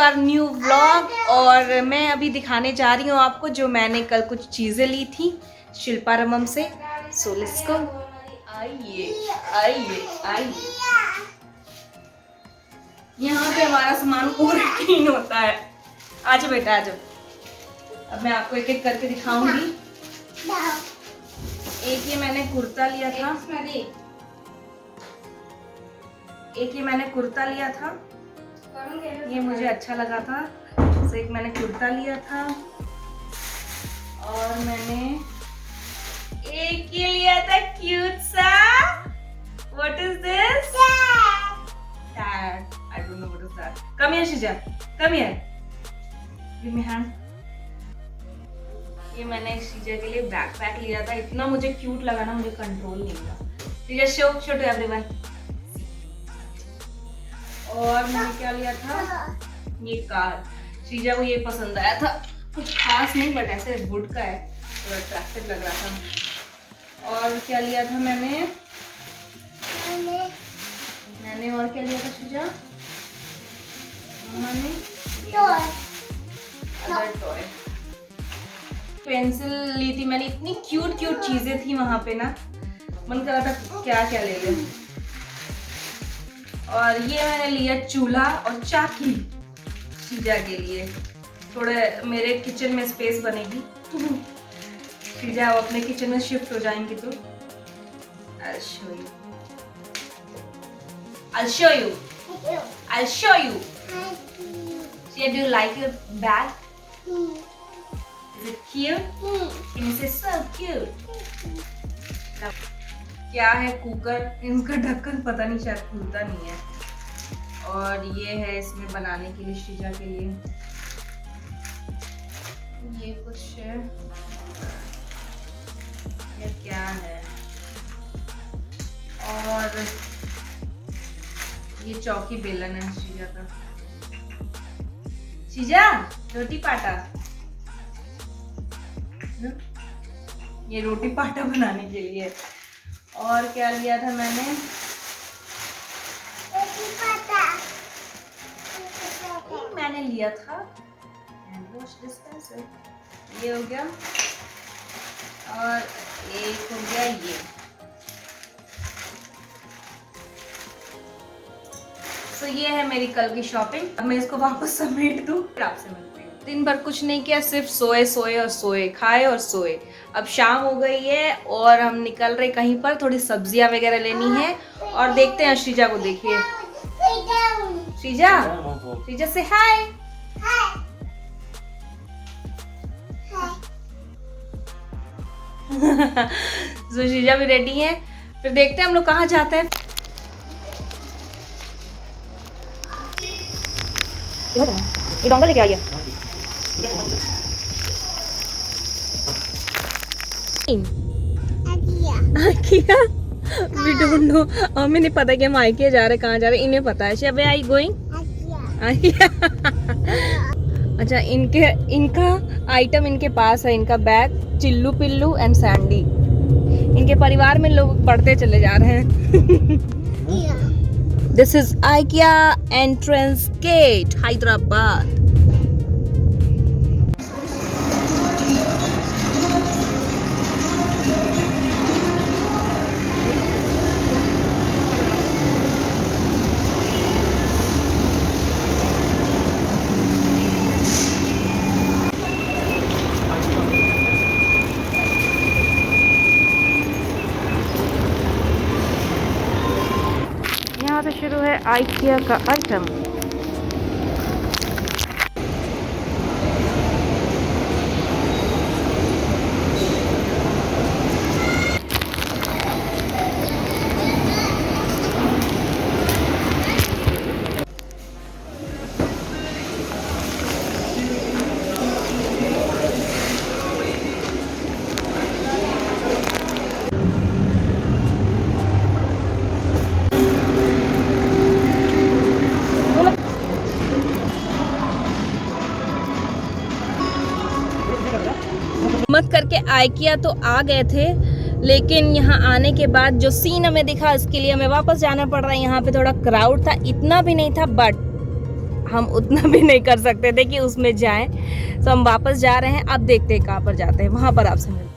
Our new vlog. और मैं अभी दिखाने जा रही हूँ आपको जो मैंने कल कुछ चीज़ें ली थी शिल्पारमम से। So let's go. आइए आइए आइए, यहाँ पे हमारा सामान क्वारंटीन होता है। आजा बेटा आजा। अब मैं आपको एक एक करके दिखाऊंगी। एक ये मैंने कुर्ता लिया था, एक ये मैंने कुर्ता लिया था, ये मुझे अच्छा लगा था। तो एक मैंने कुर्ता लिया था और मैंने एक ये लिया था क्यूट सा। What is this? Tag. I don't know what is that. Come here शिजा, come here, give me hand. ये मैंने शिजा के लिए बैकपैक लिया था। इतना मुझे क्यूट लगा ना, मुझे कंट्रोल नहीं था। शिजा शो शो टू एवरीवन। और मैंने क्या लिया था, ये कार। शीजा को ये पसंद आया था, कुछ खास नहीं बट ऐसे वुड का है, तो अट्रैक्टिव लग रहा था। और क्या लिया था मैंने और क्या लिया था शीजा? मैंने टॉय, पेंसिल ली थी मैंने। इतनी क्यूट क्यूट चीजें थी वहां पे ना, मन कर रहा था क्या क्या ले लें। और ये मैंने लिया चूल्हा और चाकी शीजा के लिए। थोड़े मेरे किचन में स्पेस बनेगी। शीजा वो अपने किचन में शिफ्ट हो जाएंगी तो I'll show you. I'll show you. I'll show you. Sia, do you like your bag? Is it cute? Can you say so cute? क्या है कुकर, इनका ढक्कन पता नहीं, शायद खुलता नहीं है। और ये है इसमें बनाने के लिए शीजा के लिए, ये कुछ है, ये क्या है। और ये चौकी बेलन है शीजा का। शीजा रोटी पाटा, ये रोटी पाटा बनाने के लिए। और क्या लिया था मैंने, मैंने लिया था हैंड वॉश डिस्पेंसर, ये हो गया। और एक हो गया ये। तो ये है मेरी कल की शॉपिंग। अब मैं इसको वापस समेट दूं, फिर आपसे मिलती हूँ। दिन भर कुछ नहीं किया, सिर्फ सोए सोए और सोए, खाए और सोए। अब शाम हो गई है और हम निकल रहे कहीं पर, थोड़ी सब्जियां वगैरह लेनी है। और देखते हैं श्रीजा को, देखिए श्रीजा से हाय। तो श्रीजा भी रेडी है, फिर देखते हैं हम लोग कहाँ जाते हैं। ये डोंगा लेके आइए। We don't know. हमें नहीं पता कि हम आइकिया जा रहे, कहाँ जा रहे, इन्हें पता है। शबे आई गोइंग? अच्छा, इनका आइटम इनके पास है, इनका बैग, चिल्लू पिल्लू एंड सैंडी। इनके परिवार में लोग पढ़ते चले जा रहे हैं। This is IKEA entrance gate Hyderabad. यहाँ से शुरू है आइकिया का आइटम। मत करके आइकिया तो आ गए थे, लेकिन यहाँ आने के बाद जो सीन हमें दिखा उसके लिए हमें वापस जाना पड़ रहा है। यहाँ पे थोड़ा क्राउड था, इतना भी नहीं था बट हम उतना भी नहीं कर सकते थे कि उसमें जाएं। तो हम वापस जा रहे हैं, अब देखते हैं कहाँ पर जाते हैं, वहाँ पर आपसे मिलते हैं।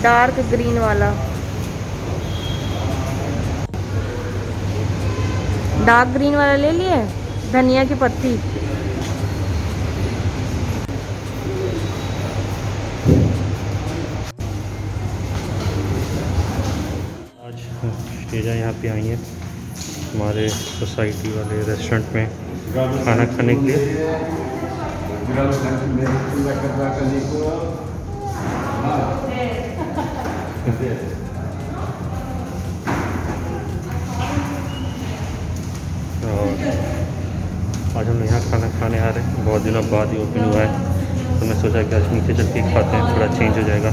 डार्क ग्रीन वाला, डार्क ग्रीन वाला ले लिए, धनिया की पत्ती। आज श्रेजा यहाँ पे आई है हमारे सोसाइटी वाले रेस्टोरेंट में खाना खाने के लिए। और आज हम यहाँ खाना खाने आ रहे हैं, बहुत दिनों बाद ही ओपन हुआ है, तो मैं सोचा कि आज नीचे चल के खाते हैं, थोड़ा चेंज हो जाएगा।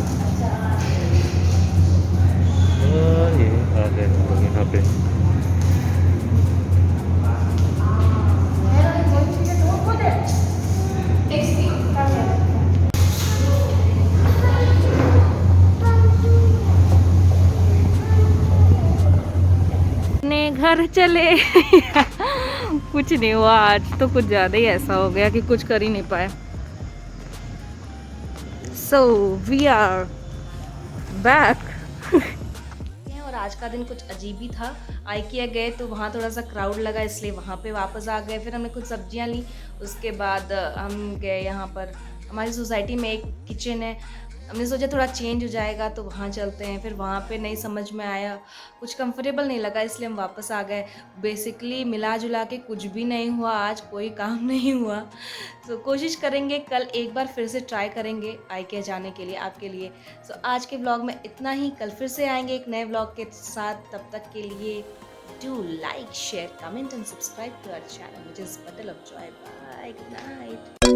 ये आ गए हम लोग यहाँ पे। अपने घर चले। कुछ नहीं हुआ आज तो, कुछ ज़्यादा ही ऐसा हो गया कि कुछ कर ही नहीं पाए। So we are back. और आज का दिन कुछ अजीब ही था। आइकिया गए तो वहाँ थोड़ा सा क्राउड लगा, इसलिए वहाँ पे वापस आ गए। फिर हमने कुछ सब्जियाँ ली, उसके बाद हम गए यहाँ पर, हमारी सोसाइटी में एक किचन है, हमने सोचा थोड़ा चेंज हो जाएगा तो वहाँ चलते हैं। फिर वहाँ पे नहीं समझ में आया, कुछ कंफर्टेबल नहीं लगा, इसलिए हम वापस आ गए। बेसिकली मिला जुला के कुछ भी नहीं हुआ, आज कोई काम नहीं हुआ। तो कोशिश करेंगे कल एक बार फिर से ट्राई करेंगे आइकिया जाने के लिए आपके लिए। सो आज के ब्लॉग में इतना ही, कल फिर से आएंगे एक नए ब्लॉग के साथ। तब तक के लिए do like, share, comment and subscribe to our channel, which is battle of joy. Bye, good night.